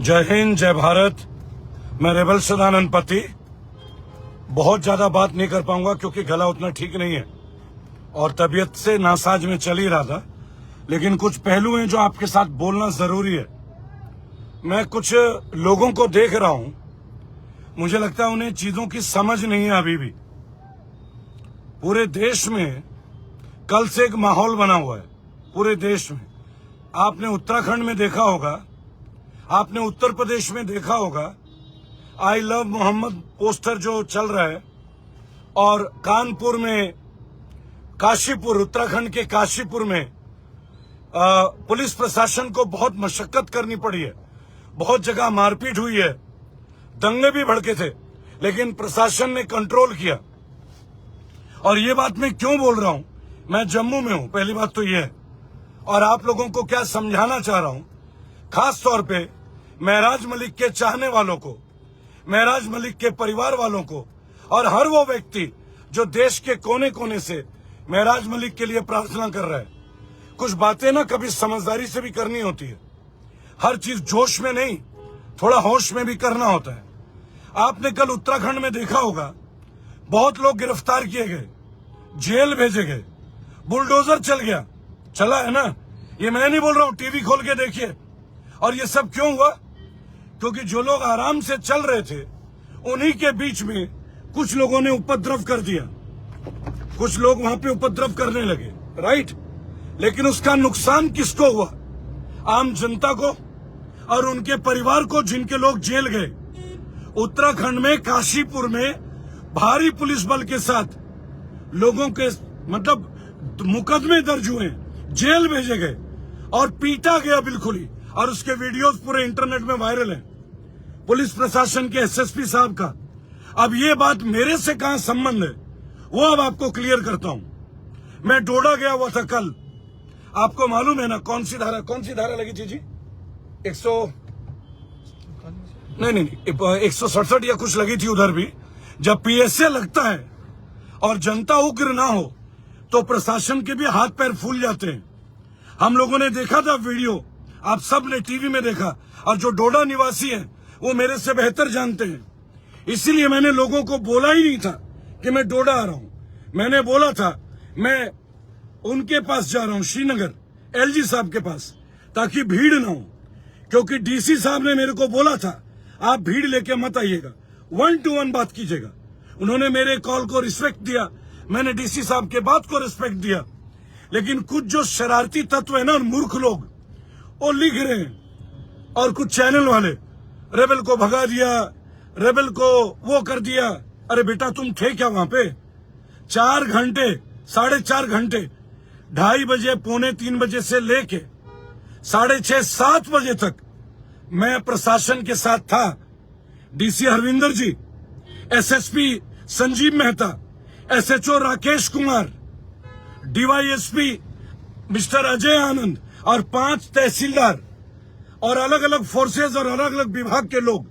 जय हिंद, जय भारत। मैं रेबल सदानंद पति। बहुत ज्यादा बात नहीं कर पाऊंगा क्योंकि गला उतना ठीक नहीं है और तबीयत से नासाज में चल ही रहा था, लेकिन कुछ पहलू हैं जो आपके साथ बोलना जरूरी है। मैं कुछ लोगों को देख रहा हूं, मुझे लगता है उन्हें चीजों की समझ नहीं है अभी भी। पूरे देश में कल से एक माहौल बना हुआ है, पूरे देश में। आपने उत्तराखंड में देखा होगा, आपने उत्तर प्रदेश में देखा होगा, आई लव मोहम्मद पोस्टर जो चल रहा है, और कानपुर में, काशीपुर, उत्तराखंड के काशीपुर में पुलिस प्रशासन को बहुत मशक्कत करनी पड़ी है। बहुत जगह मारपीट हुई है, दंगे भी भड़के थे, लेकिन प्रशासन ने कंट्रोल किया। और ये बात मैं क्यों बोल रहा हूं, मैं जम्मू में हूं, पहली बात तो ये है। और आप लोगों को क्या समझाना चाह रहा हूं, खास तौर पे महराज मलिक के चाहने वालों को, महराज मलिक के परिवार वालों को, और हर वो व्यक्ति जो देश के कोने कोने से महराज मलिक के लिए प्रार्थना कर रहा है। कुछ बातें ना कभी समझदारी से भी करनी होती है, हर चीज जोश में नहीं, थोड़ा होश में भी करना होता है। आपने कल उत्तराखंड में देखा होगा, बहुत लोग गिरफ्तार किए गए, जेल भेजे गए, बुलडोजर चल गया, चला है ना, ये मैं नहीं बोल रहा हूं, टीवी खोल के देखिए। और ये सब क्यों हुआ? क्योंकि जो लोग आराम से चल रहे थे, उन्हीं के बीच में कुछ लोगों ने उपद्रव कर दिया, कुछ लोग वहां पे उपद्रव करने लगे, राइट। लेकिन उसका नुकसान किसको हुआ? आम जनता को और उनके परिवार को, जिनके लोग जेल गए। उत्तराखंड में काशीपुर में भारी पुलिस बल के साथ लोगों के मतलब मुकदमे दर्ज हुए, जेल भेजे गए और पीटा गया बिल्कुल ही, और उसके वीडियोस पूरे इंटरनेट में वायरल हैं, पुलिस प्रशासन के एसएसपी साहब का। अब ये बात मेरे से कहां संबंध है, वो अब आपको क्लियर करता हूं। मैं डोडा गया हुआ था कल, आपको मालूम है ना कौन सी धारा लगी थी जी? 167 या कुछ लगी थी उधर भी। जब पीएसए लगता है और जनता उग्र ना हो तो प्रशासन के भी हाथ पैर फूल जाते हैं। हम लोगों ने देखा था वीडियो, आप सब ने टीवी में देखा, और जो डोडा निवासी हैं वो मेरे से बेहतर जानते हैं। इसीलिए मैंने लोगों को बोला ही नहीं था कि मैं डोडा आ रहा हूं। मैंने बोला था मैं उनके पास जा रहा हूं, श्रीनगर, एलजी साहब के पास, ताकि भीड़ ना हो। क्योंकि डीसी साहब ने मेरे को बोला था आप भीड़ लेके मत आइएगा, 1 to 1 बात कीजिएगा। उन्होंने मेरे कॉल को रिस्पेक्ट दिया, मैंने डीसी साहब के बात को रिस्पेक्ट दिया। लेकिन कुछ जो शरारती तत्व है ना, मूर्ख लोग, वो लिख रहे हैं, और कुछ चैनल वाले रेबल को भगा दिया, रेबल को वो कर दिया। अरे बेटा, तुम थे क्या वहां पे? 4 घंटे, 4.5 घंटे, 2:30 बजे, 2:45 बजे से लेके 6:30, 7 बजे तक मैं प्रशासन के साथ था। DC Harvinder ji, SSP Sanjeev Mehta, SHO Rakesh Kumar, DySP mister Ajay Anand, और 5 तहसीलदार, और अलग अलग फोर्सेज और अलग अलग विभाग के लोग।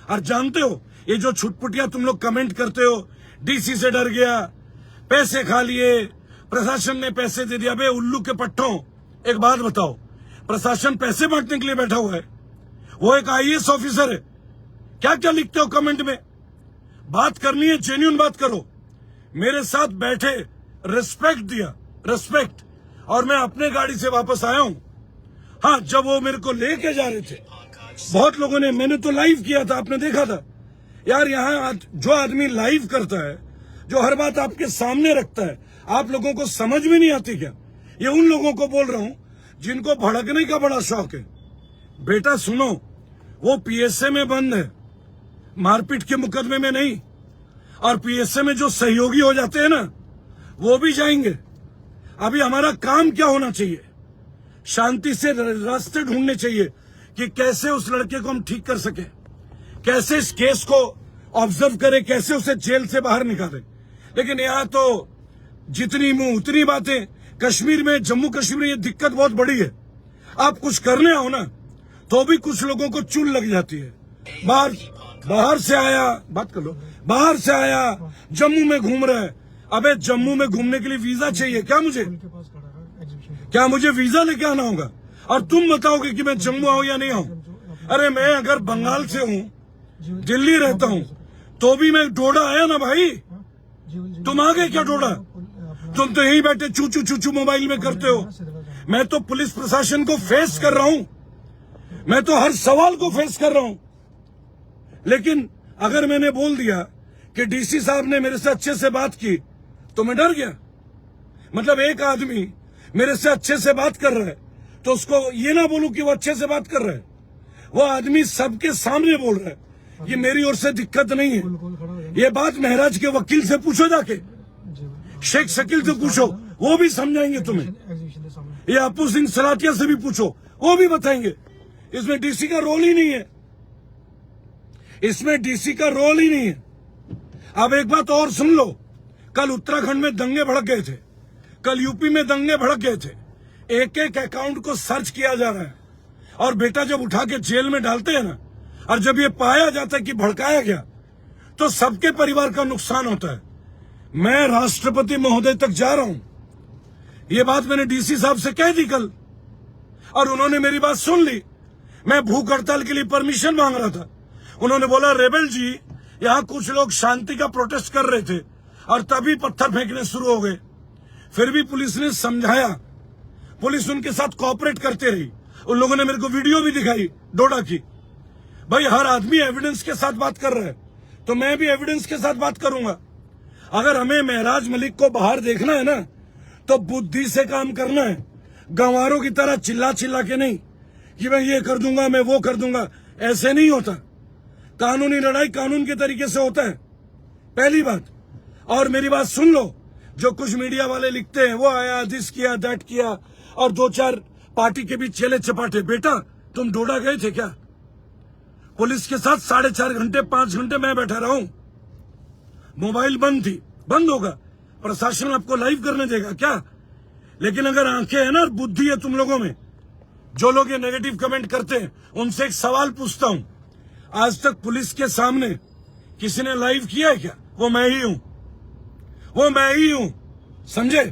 और जानते हो, ये जो छुटपुटिया तुम लोग कमेंट करते हो, डीसी से डर गया, पैसे खा लिए, प्रशासन ने पैसे दे दिया। बे उल्लू के पट्टों, एक बात बताओ, प्रशासन पैसे बांटने के लिए बैठा हुआ है? वो एक आईएएस ऑफिसर है। क्या क्या लिखते हो कमेंट में? बात करनी है, जेन्युइन बात करो। मेरे साथ बैठे, रिस्पेक्ट दिया, रिस्पेक्ट, और मैं अपने गाड़ी से वापस आया हूं। हाँ, जब वो मेरे को लेके जा रहे थे, बहुत लोगों ने, मैंने तो लाइव किया था, आपने देखा था यार। यहाँ जो आदमी लाइव करता है, जो हर बात आपके सामने रखता है, आप लोगों को समझ में नहीं आती क्या? ये उन लोगों को बोल रहा हूं जिनको भड़कने का बड़ा शौक है। बेटा सुनो, वो पीएसए में बंद है, मारपीट के मुकदमे में नहीं। और पीएसए में जो सहयोगी हो जाते हैं ना, वो भी जाएंगे। अभी हमारा काम क्या होना चाहिए? शांति से रास्ते ढूंढने चाहिए कि कैसे उस लड़के को हम ठीक कर सके, कैसे इस केस को ऑब्जर्व करें, कैसे उसे जेल से बाहर निकालें। लेकिन यहाँ तो जितनी मुंह उतनी बातें। कश्मीर में, जम्मू कश्मीर में ये दिक्कत बहुत बड़ी है। आप कुछ करने आओ ना, तो भी कुछ लोगों को चुल लग जाती है। बाहर से आया, बात कर लो, बाहर से आया, जम्मू में घूम रहा है। अबे जम्मू में घूमने के लिए वीजा चाहिए क्या मुझे? क्या मुझे वीजा लेके आना होगा? और तुम बताओगे कि मैं जम्मू आऊं या नहीं आऊं? अरे मैं अगर बंगाल से हूँ, दिल्ली रहता हूँ, तो भी मैं डोडा आया ना भाई। तुम आ गए क्या डोडा? तुम तो यहीं बैठे चूचू चूचू मोबाइल में करते हो। मैं तो पुलिस प्रशासन को फेस कर रहा हूँ, मैं तो हर सवाल को फेस कर रहा हूँ। लेकिन अगर मैंने बोल दिया कि डीसी साहब ने मेरे से अच्छे से बात की तो मैं डर गया। मतलब एक आदमी मेरे से अच्छे से बात कर रहा है तो उसको ये ना बोलूं कि वो अच्छे से बात कर रहा है। वो आदमी सबके सामने बोल रहा है, ये मेरी ओर से दिक्कत नहीं है। ये बात महराज के वकील से पूछो, जाके शेख शकील से पूछो, वो भी समझाएंगे तुम्हें। ये अपू सिंह सलातिया से भी पूछो, वो भी बताएंगे। इसमें डीसी का रोल ही नहीं है, इसमें डीसी का रोल ही नहीं है। अब एक बात और सुन लो, कल उत्तराखंड में दंगे भड़क गए थे, कल यूपी में दंगे भड़क गए थे। एक एक अकाउंट को सर्च किया जा रहा है और बेटा जब उठा के जेल में डालते हैं ना, और जब ये पाया जाता है कि भड़काया गया तो सबके परिवार का नुकसान होता है। मैं राष्ट्रपति महोदय तक जा रहा हूं, ये बात मैंने डीसी साहब से कह दी कल और उन्होंने मेरी बात सुन ली। मैं भूख हड़ताल के लिए परमिशन मांग रहा था, उन्होंने बोला रेबल जी यहाँ कुछ लोग शांति का प्रोटेस्ट कर रहे थे और तभी पत्थर फेंकने शुरू हो गए। फिर भी पुलिस ने समझाया, पुलिस उनके साथ कोऑपरेट करते रही। उन लोगों ने मेरे को वीडियो भी दिखाई डोडा की। भाई हर आदमी एविडेंस के साथ बात कर रहा है तो मैं भी एविडेंस के साथ बात करूंगा। अगर हमें महराज मलिक को बाहर देखना है ना तो बुद्धि से काम करना है, गंवारों की तरह चिल्ला चिल्ला के नहीं कि मैं ये कर दूंगा, मैं वो कर दूंगा। ऐसे नहीं होता। कानूनी लड़ाई कानून के तरीके से होता है, पहली बात। और मेरी बात सुन लो, जो कुछ मीडिया वाले लिखते हैं वो आया, दिस किया, दैट किया, और दो चार पार्टी के बीच चले चपाटे। बेटा तुम डोडा गए थे क्या? पुलिस के साथ 4.5 घंटे 5 घंटे मैं बैठा रहा हूं, मोबाइल बंद थी। बंद होगा, प्रशासन आपको लाइव करने देगा क्या? लेकिन अगर आंखें है ना, बुद्धि है तुम लोगों में, जो लोग ये नेगेटिव कमेंट करते हैं उनसे एक सवाल पूछता हूं, आज तक पुलिस के सामने किसी ने लाइव किया है क्या? वो मैं ही हूं, वो मैं ही हूं, समझे?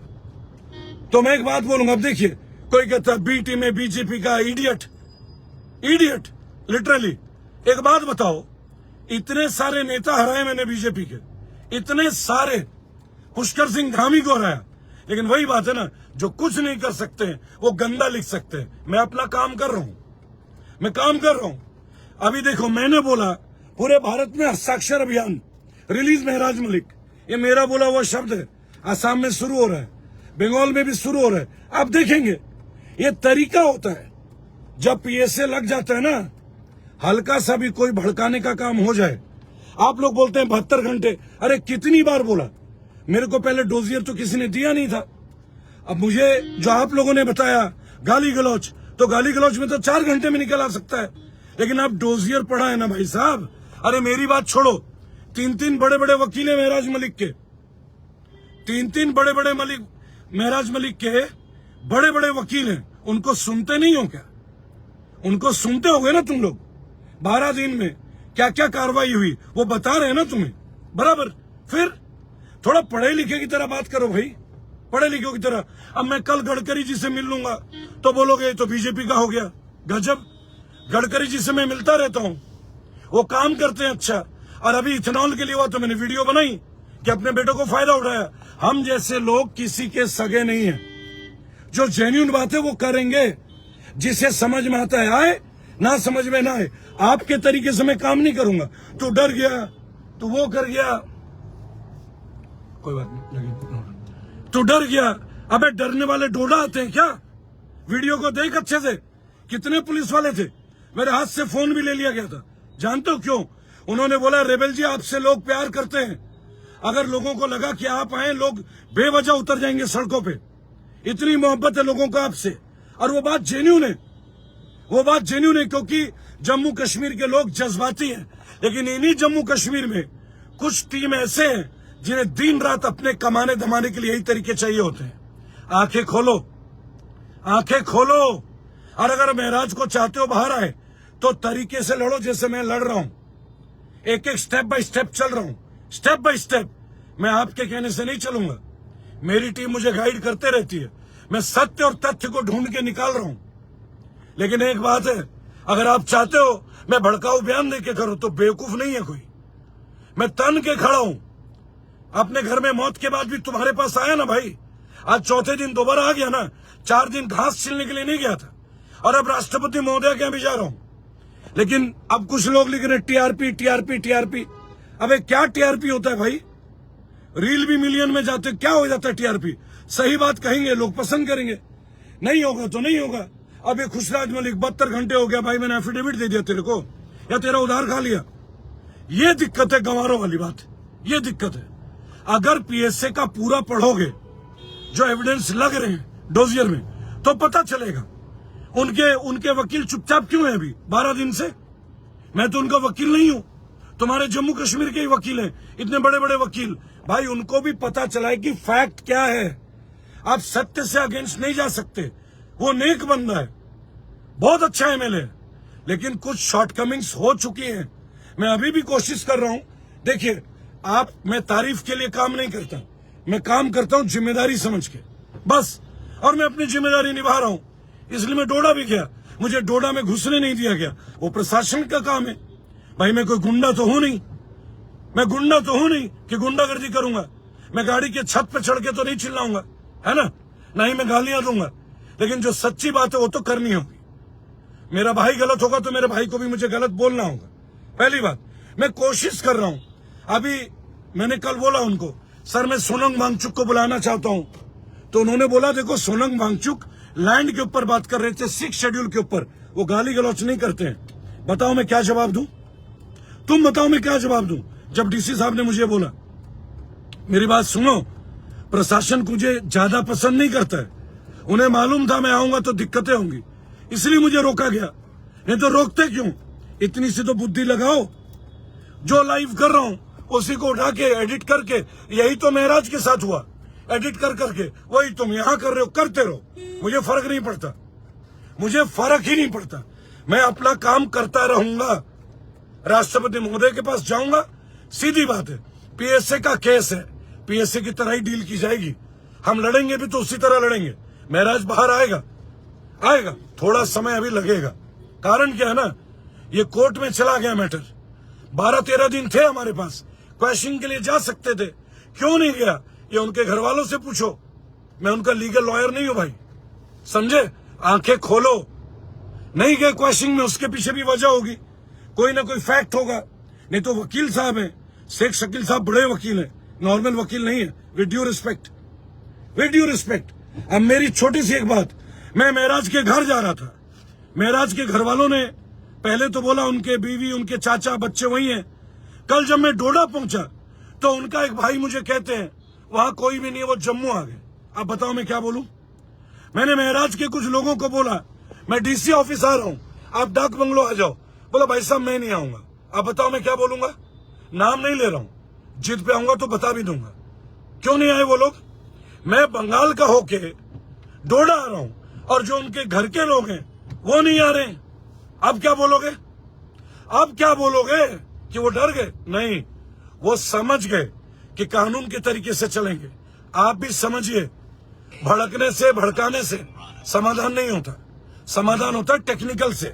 तो मैं एक बात बोलूंगा। अब देखिए, कोई कहता बीटी में बीजेपी का इडियट, इडियट लिटरली। एक बात बताओ, इतने सारे नेता हराए मैंने बीजेपी के, इतने सारे, पुष्कर सिंह धामी को हराया, लेकिन वही बात है ना, जो कुछ नहीं कर सकते हैं वो गंदा लिख सकते हैं। मैं अपना काम कर रहा हूं, मैं काम कर रहा हूं। अभी देखो, मैंने बोला पूरे भारत में हस्ताक्षर अभियान, रिलीज महराज मलिक, ये मेरा बोला हुआ शब्द है। आसाम में शुरू हो रहा है, बंगाल में भी शुरू हो रहा है। आप देखेंगे ये तरीका होता है, जब पीएसए लग जाता है ना, हल्का सा भी कोई भड़काने का काम हो जाए। आप लोग बोलते हैं 72 घंटे, अरे कितनी बार बोला? मेरे को पहले डोजियर तो किसी ने दिया नहीं था। अब मुझे जो आप लोगों ने बताया गाली गलौज, तो गाली गलौज में तो 4 घंटे में निकल आ सकता है। लेकिन आप डोजियर पढ़ा है ना भाई साहब। अरे मेरी बात छोड़ो, 3 बड़े बड़े वकील है महराज मलिक के, 3 बड़े बड़े महराज मलिक के बड़े बड़े वकील हैं। उनको सुनते नहीं हो क्या? उनको सुनते होगे ना तुम लोग। 12 दिन में क्या क्या कार्रवाई हुई वो बता रहे हैं ना तुम्हें, बराबर। फिर थोड़ा पढ़े लिखे की तरह बात करो भाई, पढ़े लिखे की तरह। अब मैं कल गडकरी जी से मिल लूंगा तो बोलोगे तो बीजेपी का हो गया। गजब, गडकरी जी से मैं मिलता रहता हूं, वो काम करते हैं अच्छा। और अभी इथेनॉल के लिए हुआ तो मैंने वीडियो बनाई कि अपने बेटों को फायदा उठाया। हम जैसे लोग किसी के सगे नहीं है, जो जेन्युइन बात है वो करेंगे। जिसे समझ में आता है आए, ना समझ में ना आए। आपके तरीके से मैं काम नहीं करूंगा। तू डर गया, तू वो कर गया, कोई बात नहीं, तू डर गया। अबे डरने वाले डोडा आते हैं क्या? वीडियो को देख अच्छे से, कितने पुलिस वाले थे। मेरे हाथ से फोन भी ले लिया गया था। जानते हो क्यों? उन्होंने बोला रेबल जी आपसे लोग प्यार करते हैं, अगर लोगों को लगा कि आप आए लोग बेवजह उतर जाएंगे सड़कों पे। इतनी मोहब्बत है लोगों को आपसे। और वो बात जेन्युइन है, वो बात जेन्युइन है, क्योंकि जम्मू कश्मीर के लोग जज्बाती हैं। लेकिन इन्हीं जम्मू कश्मीर में कुछ टीम ऐसे हैं जिन्हें दिन रात अपने कमाने धमाने के लिए यही तरीके चाहिए होते हैं। आंखें खोलो, आंखें खोलो। और अगर महराज को चाहते हो बाहर आए तो तरीके से लड़ो जैसे मैं लड़ रहा हूं। एक एक स्टेप बाय स्टेप चल रहा हूं, स्टेप बाय स्टेप। मैं आपके कहने से नहीं चलूंगा, मेरी टीम मुझे गाइड करते रहती है। मैं सत्य और तथ्य को ढूंढ के निकाल रहा हूं। लेकिन एक बात है, अगर आप चाहते हो मैं भड़काऊ बयान देके करूं तो बेवकूफ नहीं है कोई। मैं तन के खड़ा हूं। अपने घर में मौत के बाद भी तुम्हारे पास आया ना भाई। आज चौथे दिन दोबारा आ गया ना। 4 दिन घास छीलने के लिए नहीं गया था और अब राष्ट्रपति महोदय के यहाँ भी जा रहा हूं। लेकिन अब कुछ लोग लिख रहे टीआरपी टीआरपी टीआरपी। अबे क्या टीआरपी होता है भाई? रील भी मिलियन में जाते, क्या हो जाता है टीआरपी? सही बात कहेंगे लोग पसंद करेंगे, नहीं होगा तो नहीं होगा। अब ये खुशराज मलिक 72 घंटे हो गया भाई, मैंने एफिडेविट दे दिया तेरे को या तेरा उधार खा लिया। ये दिक्कत है गंवारों वाली बात, ये दिक्कत है। अगर पीएसए का पूरा पढ़ोगे जो एविडेंस लग रहे हैं डोजियर में तो पता चलेगा। उनके वकील चुपचाप क्यों है अभी 12 दिन से? मैं तो उनका वकील नहीं हूं, तुम्हारे जम्मू कश्मीर के ही वकील हैं, इतने बड़े बड़े वकील। भाई उनको भी पता चला है कि फैक्ट क्या है। आप सत्य से अगेंस्ट नहीं जा सकते। वो नेक बंदा है, बहुत अच्छा एमएलए, लेकिन कुछ शॉर्टकमिंग्स हो चुकी हैं। मैं अभी भी कोशिश कर रहा हूं। देखिए मैं तारीफ के लिए काम नहीं करता, मैं काम करता हूं जिम्मेदारी समझ के बस। और मैं अपनी जिम्मेदारी निभा रहा हूं, इसलिए मैं डोडा भी गया। मुझे डोडा में घुसने नहीं दिया गया, वो प्रशासन का काम है। भाई मैं कोई गुंडा तो हूं नहीं, मैं गुंडा तो हूं नहीं कि गुंडागर्दी करूंगा। मैं गाड़ी के छत पे चढ़ के तो नहीं चिल्लाऊंगा, है ना, ना ही मैं गालियां दूंगा। लेकिन जो सच्ची बात है वो तो करनी होगी। मेरा भाई गलत होगा तो मेरे भाई को भी मुझे गलत बोलना होगा। पहली बात, मैं कोशिश कर रहा हूं। अभी मैंने कल बोला उनको, सर मैं सोनम वांगचुक को बुलाना चाहता हूं, तो उन्होंने बोला देखो सोनम वांगचुक लैंड के ऊपर बात कर रहे थे, 6 शेड्यूल के ऊपर, वो गाली गलौच नहीं करते हैं। बताओ मैं क्या जवाब दूं? तुम बताओ मैं क्या जवाब दूं? जब डीसी साहब ने मुझे बोला, मेरी बात सुनो, प्रशासन मुझे ज्यादा पसंद नहीं करता है। उन्हें मालूम था मैं आऊंगा तो दिक्कतें होंगी, इसलिए मुझे रोका गया। नहीं तो रोकते क्यों? इतनी सी तो बुद्धि लगाओ। जो लाइव कर रहा हूं उसी को उठा के एडिट करके, यही तो महराज के साथ हुआ, एडिट कर करके वही तुम यहां कर रहे हो, करते रहो, मुझे फर्क नहीं पड़ता, मुझे फर्क ही नहीं पड़ता। मैं अपना काम करता रहूंगा। राष्ट्रपति महोदय के पास जाऊंगा, सीधी बात है, पीएसए का केस है, पीएसए की तरह ही डील की जाएगी। हम लड़ेंगे भी तो उसी तरह लड़ेंगे। महराज बाहर आएगा, थोड़ा समय अभी लगेगा। कारण क्या है ना, ये कोर्ट में चला गया मैटर। 12-13 दिन थे हमारे पास, क्वेश्चनिंग के लिए जा सकते थे, क्यों नहीं गया ये उनके घर वालों से पूछो। मैं उनका लीगल लॉयर नहीं हूं भाई, समझे? आंखें खोलो। नहीं गए क्वेश्चनिंग में, उसके पीछे भी वजह होगी, कोई ना कोई फैक्ट होगा। नहीं तो वकील साहब हैं, शेख शकील साहब बड़े वकील हैं, नॉर्मल वकील नहीं है। With due respect. अब मेरी छोटी सी एक बात, मैं महराज के घर जा रहा था, महराज के घर वालों ने पहले तो बोला उनके बीवी, उनके चाचा, बच्चे वही हैं। कल जब मैं डोडा पहुंचा तो उनका एक भाई मुझे कहते हैं वहां कोई भी नहीं है, वो जम्मू आ गए। अब बताओ मैं क्या बोलूं? मैंने महराज के कुछ लोगों को बोला मैं डीसी ऑफिस आ रहा हूं, आप डाक बंगलो आ जाओ। बोला भाई साहब मैं नहीं आऊंगा। अब बताओ मैं क्या बोलूंगा? नाम नहीं ले रहा हूं, जिद पे आऊंगा तो बता भी दूंगा। क्यों नहीं आए वो लोग? मैं बंगाल का होके डोडा आ रहा हूं और जो उनके घर के लोग हैं वो नहीं आ रहे हैं। अब क्या बोलोगे? अब क्या बोलोगे कि वो डर गए? नहीं, वो समझ गए कि कानून के तरीके से चलेंगे। आप भी समझिए, भड़कने से, भड़काने से समाधान नहीं होता। समाधान होता है टेक्निकल से,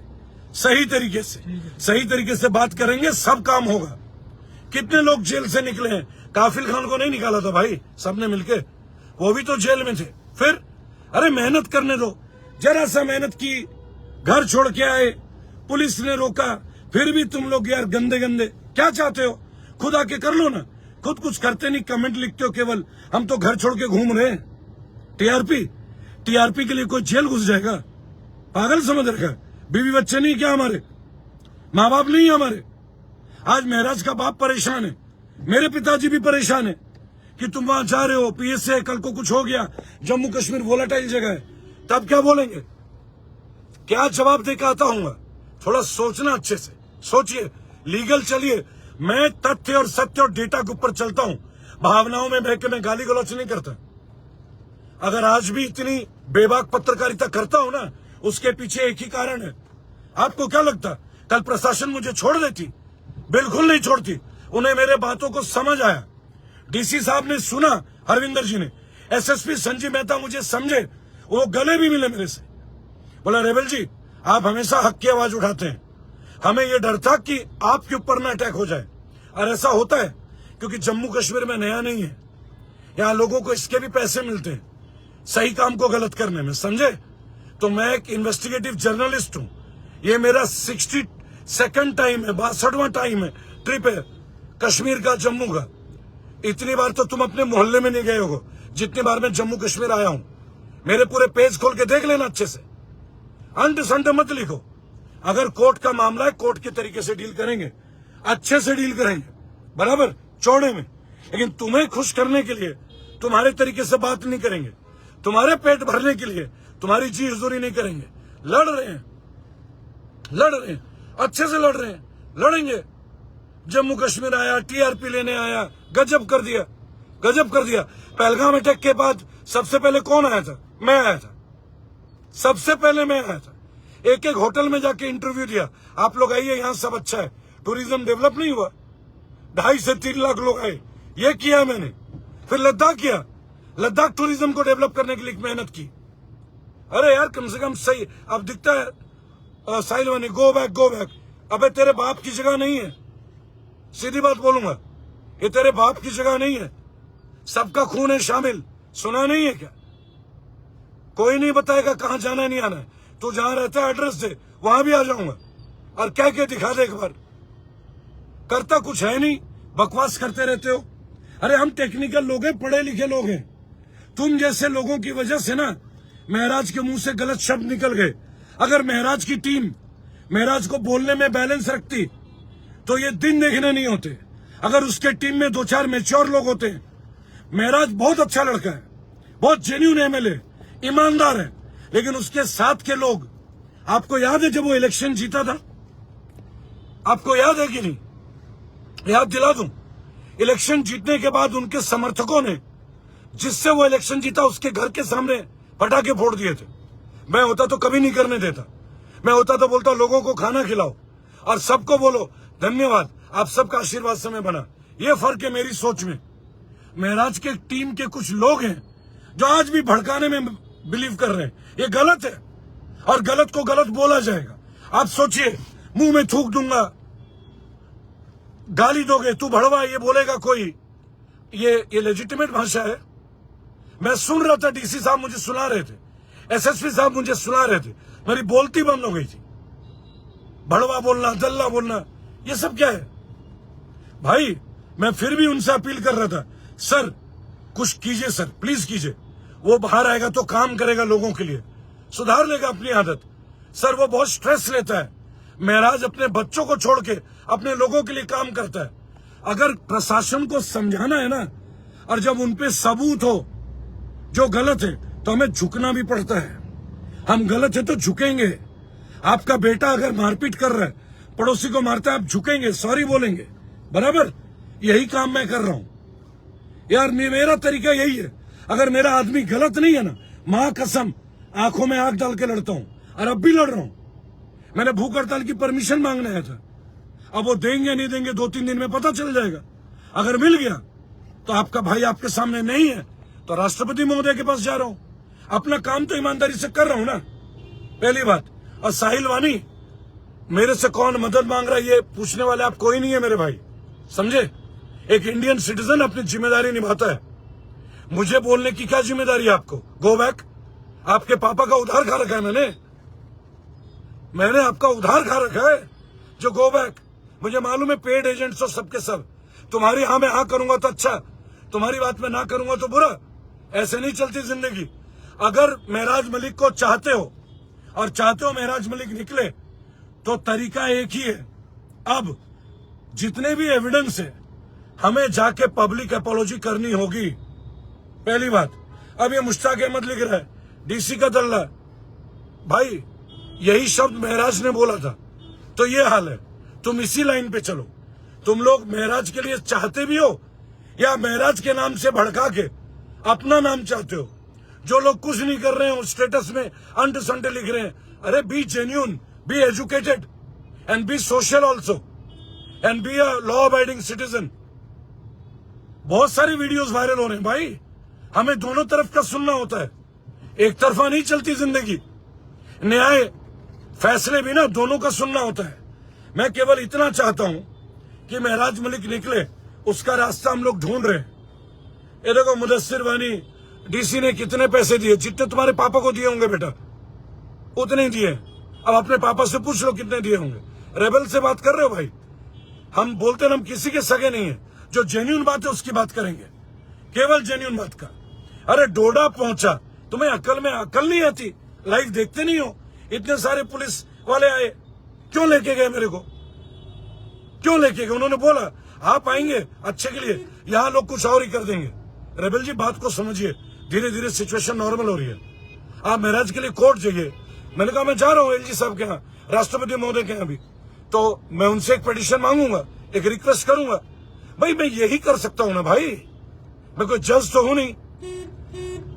सही तरीके से बात करेंगे, सब काम होगा। कितने लोग जेल से निकले हैं? काफिल खान को नहीं निकाला था भाई सबने मिलके, वो भी तो जेल में थे। फिर अरे मेहनत करने दो, जरा सा मेहनत की, घर छोड़ के आए, पुलिस ने रोका, फिर भी तुम लोग यार गंदे क्या चाहते हो? खुद आके कर लो ना। खुद कुछ करते नहीं, कमेंट लिखते हो केवल, हम तो घर छोड़ के घूम रहे हैं। टीआरपी के लिए कोई जेल घुस जाएगा? पागल समझ रखा है? बीवी बच्चे नहीं क्या हमारे? माँ बाप नहीं है हमारे? आज महराज का बाप परेशान है, मेरे पिताजी भी परेशान है कि तुम वहां जा रहे हो, पीएसए, कल को कुछ हो गया, जम्मू कश्मीर वोलाटाइल जगह है, तब क्या बोलेंगे? क्या जवाब देकर आता हूँ? थोड़ा सोचना, अच्छे से सोचिए, लीगल चलिए। मैं तथ्य और सत्य और डेटा के ऊपर चलता हूं, भावनाओं में बह के मैं गाली गलौच नहीं करता। अगर आज भी इतनी बेबाक पत्रकारिता करता हूं ना, उसके पीछे एक ही कारण है। आपको क्या लगता कल प्रशासन मुझे छोड़ देती? बिल्कुल नहीं छोड़ती। उन्हें मेरे बातों को समझ आया, डीसी साहब ने सुना, हरविंदर जी ने, एसएसपी संजीव मेहता मुझे समझे, वो गले भी मिले मेरे से। बोला रेबल जी आप हमेशा हक की आवाज उठाते हैं। हमें यह डर था कि आपके ऊपर ना अटैक हो जाए, और ऐसा होता है क्योंकि जम्मू कश्मीर में नया नहीं है। यहाँ लोगों को इसके भी पैसे मिलते हैं सही काम को गलत करने में, समझे? तो मैं एक इन्वेस्टिगेटिव जर्नलिस्ट हूं। ये मेरा 62nd टाइम है, 62वां टाइम है, ट्रिप है कश्मीर का, जम्मू का। इतनी बार तो तुम अपने मोहल्ले में नहीं गए हो जितनी बार मैं जम्मू कश्मीर आया हूं। मेरे पूरे पेज खोल के देख लेना अच्छे से, अंट संट मत लिखो। अगर कोर्ट का मामला है, कोर्ट के तरीके से डील करेंगे, अच्छे से डील करेंगे, बराबर चौड़े में। लेकिन तुम्हें खुश करने के लिए तुम्हारे तरीके से बात नहीं करेंगे, तुम्हारे पेट भरने के लिए तुम्हारी जी हुजूरी नहीं करेंगे। लड़ रहे हैं, अच्छे से लड़ रहे हैं, लड़ेंगे। जम्मू कश्मीर आया, टीआरपी लेने आया, गजब कर दिया। पहलगाम अटैक के बाद सबसे पहले कौन आया था? मैं आया था, सबसे पहले मैं आया था। एक एक होटल में जाके इंटरव्यू दिया, आप लोग आइए, यहाँ सब अच्छा है। टूरिज्म डेवलप नहीं हुआ, 2.5 से 3 लाख लोग आए, ये किया मैंने। फिर लद्दाख किया, लद्दाख टूरिज्म को डेवलप करने के लिए मेहनत की। अरे यार कम से कम सही अब दिखता है। साहिल वानी गो बैक। अबे तेरे बाप की जगह नहीं है, सीधी बात बोलूंगा, ये तेरे बाप की जगह नहीं है। सबका खून है शामिल, सुना नहीं है क्या? कोई नहीं बताएगा कहां जाना नहीं आना है। तू जहां रहता है एड्रेस दे, वहां भी आ जाऊंगा और कह के दिखा दे एक बार। करता कुछ है नहीं, बकवास करते रहते हो। अरे हम टेक्निकल लोग हैं, पढ़े लिखे लोग हैं। तुम जैसे लोगों की वजह से ना महराज के मुंह से गलत शब्द निकल गए। अगर महराज की टीम महराज को बोलने में बैलेंस रखती तो ये दिन देखने नहीं होते। अगर उसके टीम में 2-4 मैच्योर लोग होते। महराज बहुत अच्छा लड़का है, बहुत जेन्युइन एमएलए, ईमानदार है, लेकिन उसके साथ के लोग, आपको याद है जब वो इलेक्शन जीता था? आपको याद है कि नहीं? याद दिला दूं, इलेक्शन जीतने के बाद उनके समर्थकों ने जिससे वो इलेक्शन जीता उसके घर के सामने पटाखे फोड़ दिए थे। मैं होता तो कभी नहीं करने देता। मैं होता तो बोलता लोगों को खाना खिलाओ और सबको बोलो धन्यवाद, आप सबका आशीर्वाद से मैं बना। ये फर्क है मेरी सोच में। महराज के टीम के कुछ लोग हैं जो आज भी भड़काने में बिलीव कर रहे हैं, ये गलत है और गलत को गलत बोला जाएगा। आप सोचिए, मुंह में थूक दूंगा, गाली दोगे, तू भड़वा, ये बोलेगा कोई, ये लेजिटिमेट भाषा है? मैं सुन रहा था, डीसी साहब मुझे सुना रहे थे, एसएसपी साहब मुझे सुना रहे थे, मेरी बोलती बंद हो गई थी। भड़वा बोलना, दल्ला बोलना, ये सब क्या है भाई? मैं फिर भी उनसे अपील कर रहा था, सर कुछ कीजिए, सर प्लीज कीजिए। वो बाहर आएगा तो काम करेगा लोगों के लिए, सुधार लेगा अपनी आदत। सर वो बहुत स्ट्रेस लेता है। महराज अपने बच्चों को छोड़ के अपने लोगों के लिए काम करता है। अगर प्रशासन को समझाना है ना, और जब उनपे सबूत हो जो गलत है तो हमें झुकना भी पड़ता है। हम गलत है तो झुकेंगे। आपका बेटा अगर मारपीट कर रहा है, पड़ोसी को मारता है, आप झुकेंगे, सॉरी बोलेंगे, बराबर? यही काम मैं कर रहा हूं यार, मेरा तरीका यही है। अगर मेरा आदमी गलत नहीं है ना, मां कसम आंखों में आंख डाल के लड़ता हूं, और अब भी लड़ रहा हूं। मैंने भूख हड़ताल की परमिशन मांगने आया था, अब वो देंगे नहीं देंगे 2-3 दिन में पता चल जाएगा। अगर मिल गया तो आपका भाई आपके सामने नहीं है तो राष्ट्रपति महोदय के पास जा रहा हूं। अपना काम तो ईमानदारी से कर रहा हूं ना, पहली बात। और साहिल वानी, मेरे से कौन मदद मांग रहा है ये पूछने वाले आप कोई नहीं है मेरे भाई, समझे? एक इंडियन सिटीजन अपनी जिम्मेदारी निभाता है। मुझे बोलने की क्या जिम्मेदारी है आपको? Go back. आपके पापा का उधार खा रखा है मैंने आपका उधार खा रखा है, जो गो बैक। मुझे मालूम है पेड एजेंट्स और सबके सब। तुम्हारी हाँ में हाँ करूंगा तो अच्छा, तुम्हारी बात में ना करूंगा तो बुरा। ऐसे नहीं चलती जिंदगी। अगर महराज मलिक को चाहते हो और चाहते हो महराज मलिक निकले तो तरीका एक ही है। अब जितने भी एविडेंस है हमें जाके पब्लिक अपॉलॉजी करनी होगी, पहली बात। अब ये मुश्ताक अहमद लिख रहा है डीसी का दल्ला, भाई यही शब्द महराज ने बोला था, तो ये हाल है। तुम इसी लाइन पे चलो। तुम लोग महराज के लिए चाहते भी हो या महराज के नाम से भड़का के अपना नाम चाहते हो? जो लोग कुछ नहीं कर रहे हो, स्टेटस में अंट संट लिख रहे हैं, अरे be genuine, be educated and be social also and be a law abiding citizen. बहुत सारे वीडियोस वायरल हो रहे हैं भाई, हमें दोनों तरफ का सुनना होता है, एक तरफा नहीं चलती जिंदगी। न्याय फैसले भी ना दोनों का सुनना होता है। मैं केवल इतना चाहता हूं कि महराज मलिक निकले, उसका रास्ता हम लोग ढूंढ रहे हैं। ये देखो मुदस्सिर वानी डीसी ने कितने पैसे दिए, जितने तुम्हारे पापा को दिए होंगे बेटा उतने ही दिए। अब अपने पापा से पूछ लो कितने दिए होंगे। रेबल से बात कर रहे हो भाई, हम बोलते हैं हम किसी के सगे नहीं है, जो जेन्युइन बात है उसकी बात करेंगे, केवल जेन्युइन बात का। अरे डोडा पहुंचा, तुम्हें अकल में अकल नहीं आती? लाइव देखते नहीं हो? इतने सारे पुलिस वाले आए, क्यों लेके गए मेरे को? क्यों लेके गए? उन्होंने बोला आप आएंगे अच्छे के लिए, यहाँ लोग कुछ और ही कर देंगे। रेबल जी बात को समझिए, धीरे धीरे सिचुएशन नॉर्मल हो रही है। आप महराज के लिए कोर्ट जाइए। मैंने कहा मैं जा रहा हूँ एलजी साहब के यहाँ, राष्ट्रपति महोदय के यहाँ भी, तो मैं उनसे एक पिटीशन मांगूंगा, एक रिक्वेस्ट करूंगा। भाई मैं यही कर सकता हूं ना भाई, मैं कोई जज तो हूं नहीं।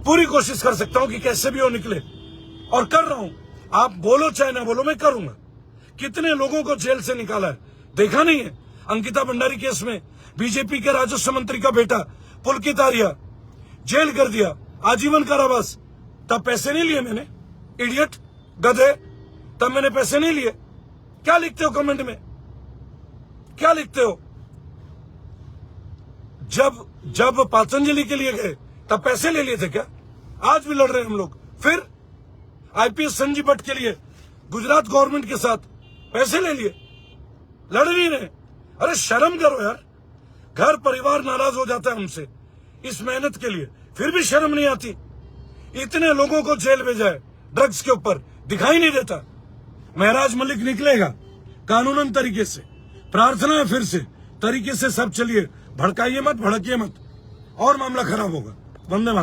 पूरी कोशिश कर सकता हूं कि कैसे भी वो निकले, और कर रहा हूं। आप बोलो चाहे ना बोलो, मैं करूंगा। कितने लोगों को जेल से निकाला है देखा नहीं है? अंकिता भंडारी केस में बीजेपी के राजस्व मंत्री का बेटा पुलकित आर्या जेल कर दिया, आजीवन कारावास। तब पैसे नहीं लिए मैंने, इडियट गधे, तब मैंने पैसे नहीं लिए। क्या लिखते हो कमेंट में, क्या लिखते हो? जब पतंजलि के लिए गए तब पैसे ले लिए थे क्या? आज भी लड़ रहे हैं हम लोग। फिर आईपीएस संजीव भट्ट के लिए गुजरात गवर्नमेंट के साथ पैसे ले लिए, लड़ नहीं रहे। अरे शर्म करो यार, घर परिवार नाराज हो जाता है हमसे इस मेहनत के लिए, फिर भी शर्म नहीं आती। इतने लोगों को जेल भेजा है ड्रग्स के ऊपर, दिखाई नहीं देता। महराज मलिक निकलेगा कानूनन तरीके से, प्रार्थना है फिर से तरीके से सब चलिए, भड़काइए मत, भड़किए मत, और मामला खराब होगा। वंदे मातरम।